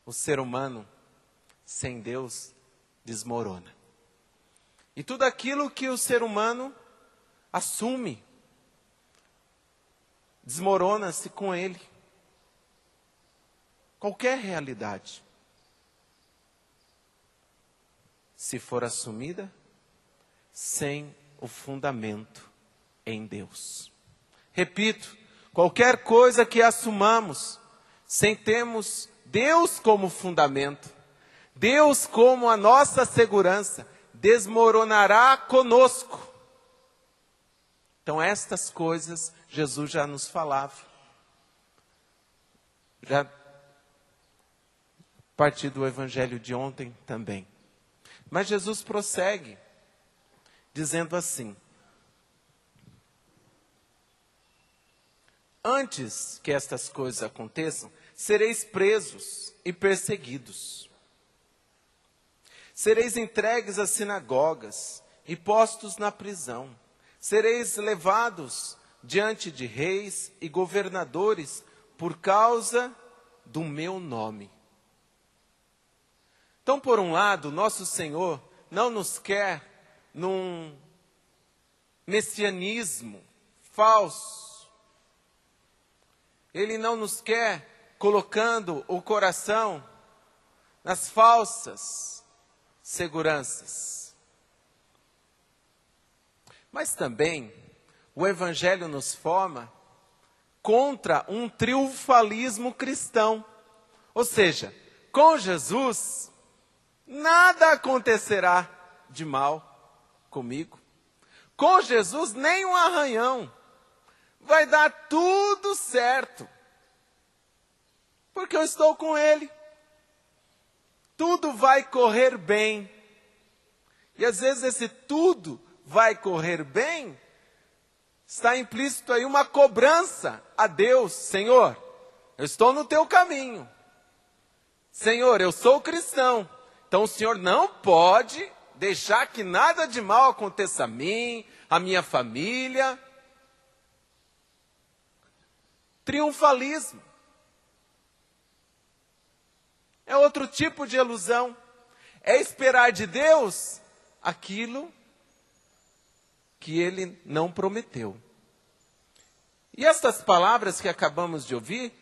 o ser humano sem Deus desmorona. E tudo aquilo que o ser humano assume, desmorona-se com ele. Qualquer realidade, se for assumida sem o fundamento em Deus. Repito, qualquer coisa que assumamos sem termos Deus como fundamento, Deus como a nossa segurança, desmoronará conosco. Então estas coisas Jesus já nos falava. Já a partir do evangelho de ontem também. Mas Jesus prossegue dizendo assim: antes que estas coisas aconteçam, sereis presos e perseguidos. Sereis entregues às sinagogas e postos na prisão. Sereis levados diante de reis e governadores por causa do meu nome. Então, por um lado, nosso Senhor não nos quer num messianismo falso. Ele não nos quer colocando o coração nas falsas seguranças. Mas também o Evangelho nos forma contra um triunfalismo cristão. Ou seja, com Jesus, nada acontecerá de mal comigo. Com Jesus, nem um arranhão. Vai dar tudo certo. Porque eu estou com Ele. Tudo vai correr bem. E às vezes esse tudo vai correr bem, está implícito aí uma cobrança a Deus. Senhor, eu estou no teu caminho. Senhor, eu sou cristão. Então o Senhor não pode deixar que nada de mal aconteça a mim, a minha família. Triunfalismo. É outro tipo de ilusão. É esperar de Deus aquilo que Ele não prometeu. E estas palavras que acabamos de ouvir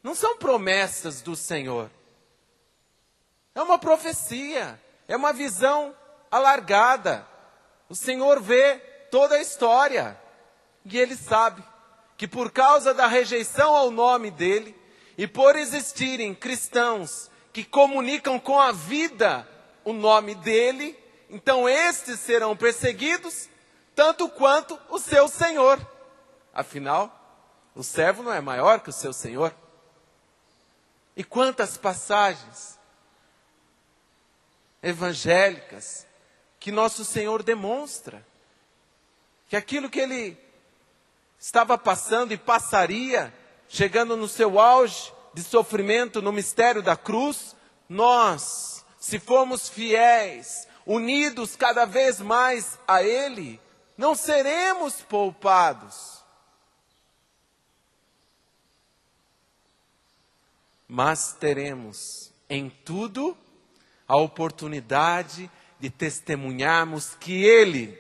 não são promessas do Senhor. É uma profecia, é uma visão alargada. O Senhor vê toda a história e Ele sabe que por causa da rejeição ao nome dEle e por existirem cristãos que comunicam com a vida o nome dEle, então estes serão perseguidos tanto quanto o seu Senhor. Afinal, o servo não é maior que o seu Senhor. E quantas passagens evangélicas que nosso Senhor demonstra que aquilo que Ele estava passando e passaria, chegando no seu auge de sofrimento no mistério da cruz, nós, se formos fiéis, unidos cada vez mais a Ele, não seremos poupados. Mas teremos em tudo a oportunidade de testemunharmos que Ele,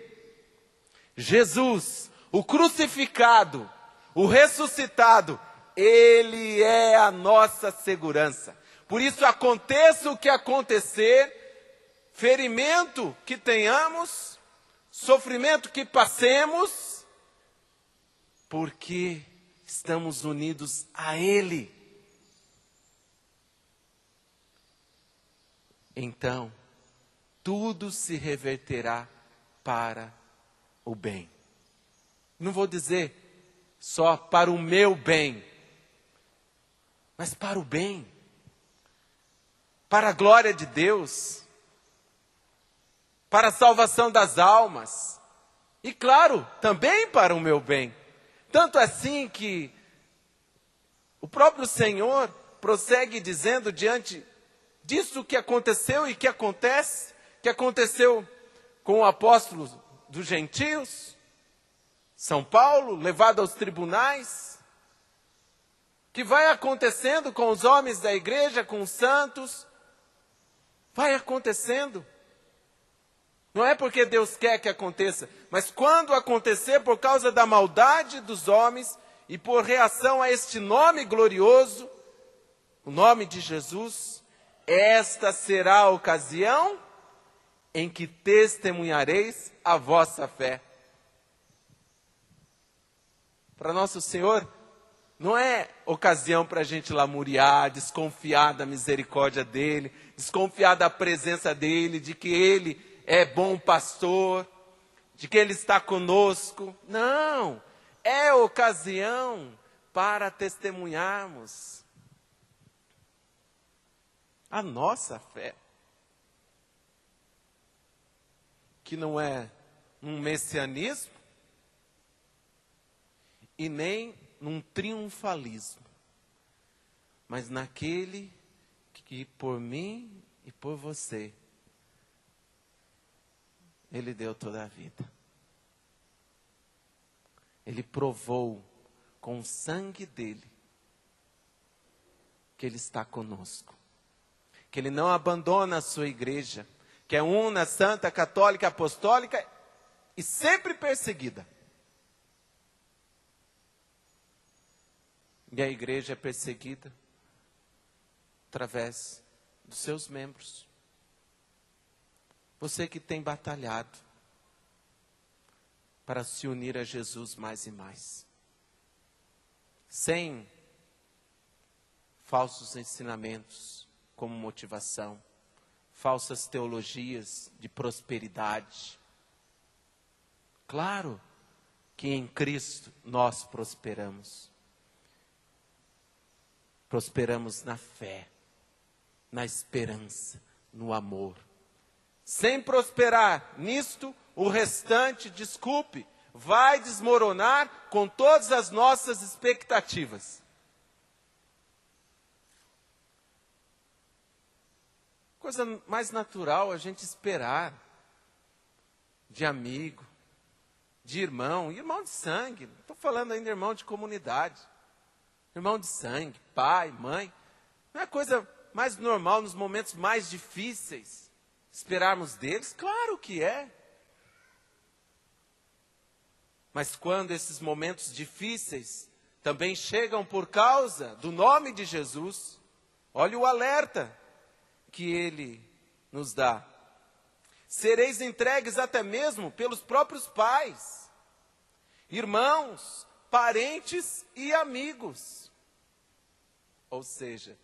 Jesus, o crucificado, o ressuscitado, Ele é a nossa segurança. Por isso, aconteça o que acontecer, ferimento que tenhamos, sofrimento que passemos, porque estamos unidos a Ele. Então, tudo se reverterá para o bem. Não vou dizer só para o meu bem, mas para o bem, para a glória de Deus, para a salvação das almas, e claro, também para o meu bem. Tanto assim que o próprio Senhor prossegue dizendo diante disso que aconteceu e que acontece, que aconteceu com o apóstolo dos gentios, São Paulo, levado aos tribunais, que vai acontecendo com os homens da igreja, com os santos, vai acontecendo. Não é porque Deus quer que aconteça, mas quando acontecer por causa da maldade dos homens e por reação a este nome glorioso, o nome de Jesus, esta será a ocasião em que testemunhareis a vossa fé. Para nosso Senhor, não é ocasião para a gente lamuriar, desconfiar da misericórdia dEle, desconfiar da presença dEle, de que Ele é bom pastor, de que Ele está conosco. Não, é ocasião para testemunharmos a nossa fé. Que não é um messianismo e nem num triunfalismo, mas naquele que por mim e por você, Ele deu toda a vida. Ele provou com o sangue dele que Ele está conosco, que Ele não abandona a sua igreja, que é una, santa, católica, apostólica e sempre perseguida. E a igreja é perseguida através dos seus membros. Você que tem batalhado para se unir a Jesus mais e mais, sem falsos ensinamentos como motivação, falsas teologias de prosperidade. Claro que em Cristo nós prosperamos. Prosperamos na fé, na esperança, no amor. Sem prosperar nisto, o restante, desculpe, vai desmoronar com todas as nossas expectativas. Coisa mais natural a gente esperar de amigo, de irmão de sangue. Não estou falando ainda irmão de comunidade. Irmão de sangue, pai, mãe. Não é coisa mais normal nos momentos mais difíceis esperarmos deles? Claro que é. Mas quando esses momentos difíceis também chegam por causa do nome de Jesus, olha o alerta que Ele nos dá. Sereis entregues até mesmo pelos próprios pais, irmãos, parentes e amigos. Ou seja,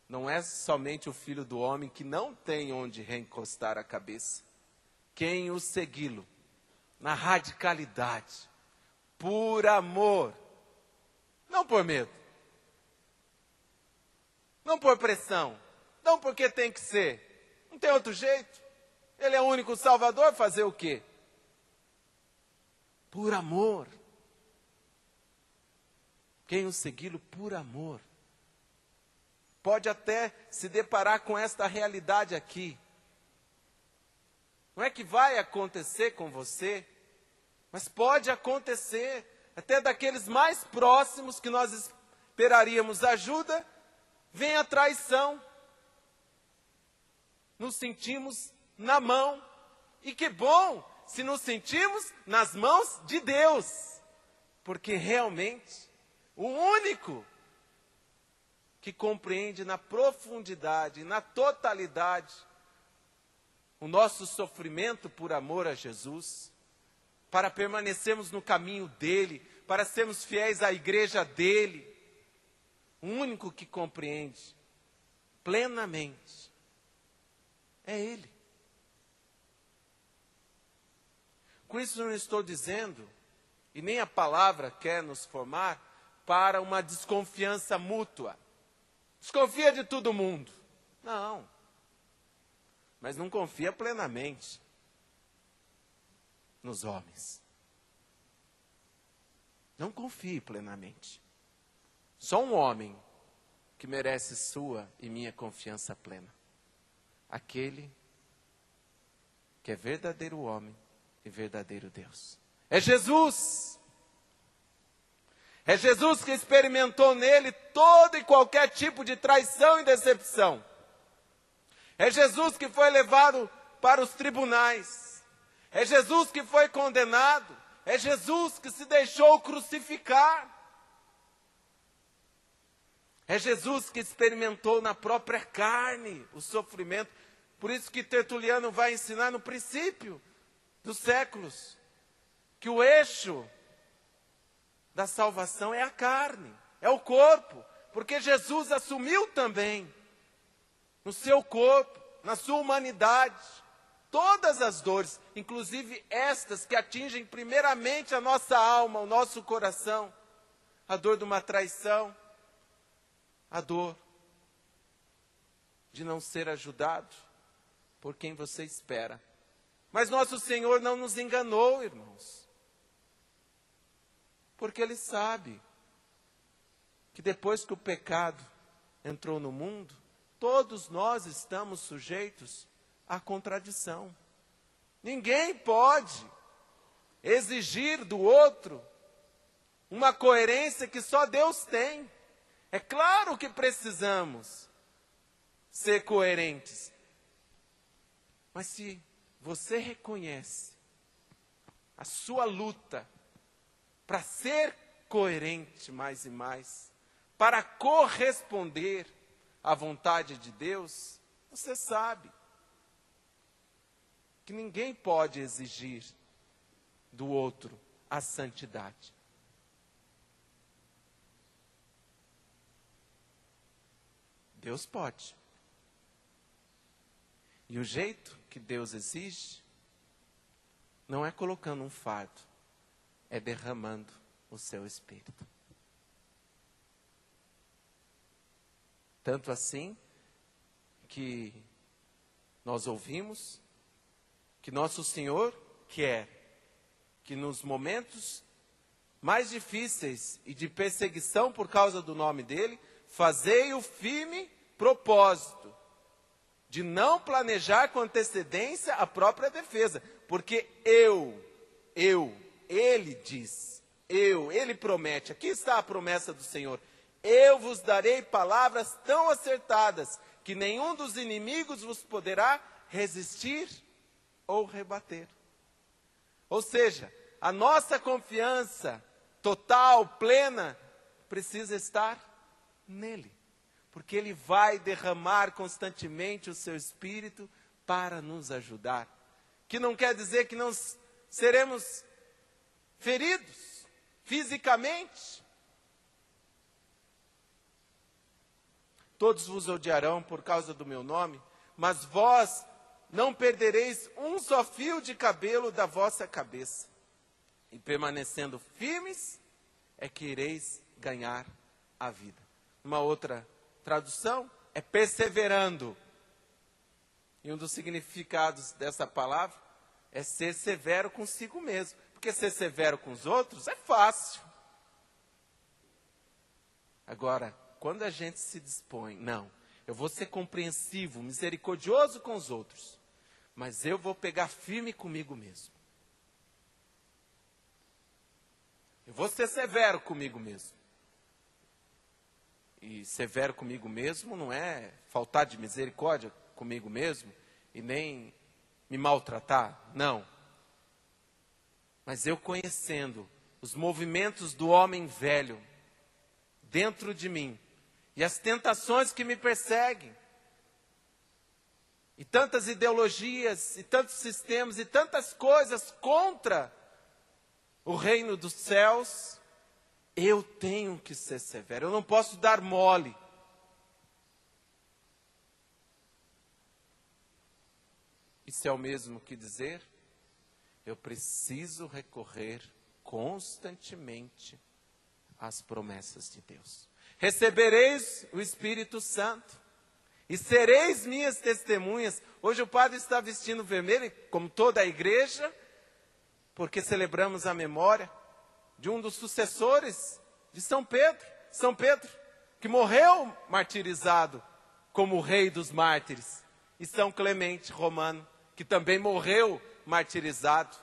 não é somente o Filho do Homem que não tem onde reencostar a cabeça. Quem o segui-lo, na radicalidade, por amor, não por medo, não por pressão, não porque tem que ser, não tem outro jeito. Ele é o único Salvador, fazer o quê? Por amor. Quem o segui-lo por amor pode até se deparar com esta realidade aqui. Não é que vai acontecer com você, mas pode acontecer até daqueles mais próximos que nós esperaríamos ajuda, vem a traição. Nos sentimos na mão. E que bom se nos sentimos nas mãos de Deus. Porque realmente, o único que compreende na profundidade, na totalidade, o nosso sofrimento por amor a Jesus, para permanecermos no caminho dele, para sermos fiéis à igreja dele, o único que compreende plenamente é Ele. Com isso não estou dizendo, e nem a palavra quer nos formar, para uma desconfiança mútua. Desconfia de todo mundo. Não. Mas não confia plenamente nos homens. Não confie plenamente. Só um homem que merece sua e minha confiança plena. Aquele que é verdadeiro homem e verdadeiro Deus. É Jesus. É Jesus que experimentou nele todo e qualquer tipo de traição e decepção. É Jesus que foi levado para os tribunais. É Jesus que foi condenado. É Jesus que se deixou crucificar. É Jesus que experimentou na própria carne o sofrimento. Por isso que Tertuliano vai ensinar no princípio dos séculos que o eixo da salvação é a carne, é o corpo, porque Jesus assumiu também no seu corpo, na sua humanidade, todas as dores, inclusive estas que atingem primeiramente a nossa alma, o nosso coração, a dor de uma traição, a dor de não ser ajudado por quem você espera. Mas nosso Senhor não nos enganou, irmãos. Porque Ele sabe que depois que o pecado entrou no mundo, todos nós estamos sujeitos à contradição. Ninguém pode exigir do outro uma coerência que só Deus tem. É claro que precisamos ser coerentes. Mas se você reconhece a sua luta para ser coerente mais e mais, para corresponder à vontade de Deus, você sabe que ninguém pode exigir do outro a santidade. Deus pode. E o jeito que Deus exige não é colocando um fardo, é derramando o seu Espírito. Tanto assim que nós ouvimos que nosso Senhor quer que nos momentos mais difíceis e de perseguição por causa do nome dele, fazei o firme propósito de não planejar com antecedência a própria defesa, porque ele diz, ele promete, aqui está a promessa do Senhor, eu vos darei palavras tão acertadas, que nenhum dos inimigos vos poderá resistir ou rebater. Ou seja, a nossa confiança total, plena, precisa estar nele, porque ele vai derramar constantemente o seu Espírito para nos ajudar. Que não quer dizer que não seremos feridos fisicamente. Todos vos odiarão por causa do meu nome, mas vós não perdereis um só fio de cabelo da vossa cabeça. E permanecendo firmes, é que ireis ganhar a vida. Uma outra tradução é perseverando. E um dos significados dessa palavra é ser severo consigo mesmo. Porque ser severo com os outros é fácil. Agora, quando a gente se dispõe, não, eu vou ser compreensivo, misericordioso com os outros, mas eu vou pegar firme comigo mesmo. Eu vou ser severo comigo mesmo. E severo comigo mesmo não é faltar de misericórdia comigo mesmo e nem me maltratar, não. Mas eu conhecendo os movimentos do homem velho dentro de mim e as tentações que me perseguem, e tantas ideologias, e tantos sistemas, e tantas coisas contra o reino dos céus, eu tenho que ser severo, eu não posso dar mole. Isso é o mesmo que dizer, eu preciso recorrer constantemente às promessas de Deus. Recebereis o Espírito Santo e sereis minhas testemunhas. Hoje o padre está vestindo vermelho, como toda a igreja, porque celebramos a memória de um dos sucessores de São Pedro, que morreu martirizado como o rei dos mártires, e São Clemente Romano, que também morreu martirizado.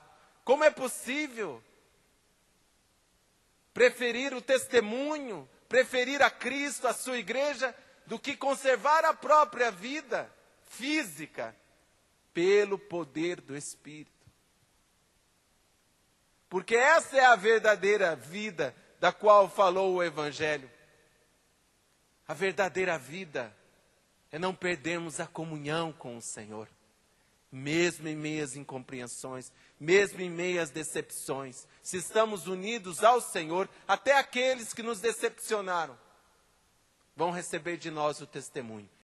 Como é possível preferir o testemunho, preferir a Cristo, a sua igreja, do que conservar a própria vida física pelo poder do Espírito. Porque essa é a verdadeira vida da qual falou o Evangelho. A verdadeira vida é não perdermos a comunhão com o Senhor. Mesmo em meias incompreensões, mesmo em meias decepções, se estamos unidos ao Senhor, até aqueles que nos decepcionaram vão receber de nós o testemunho.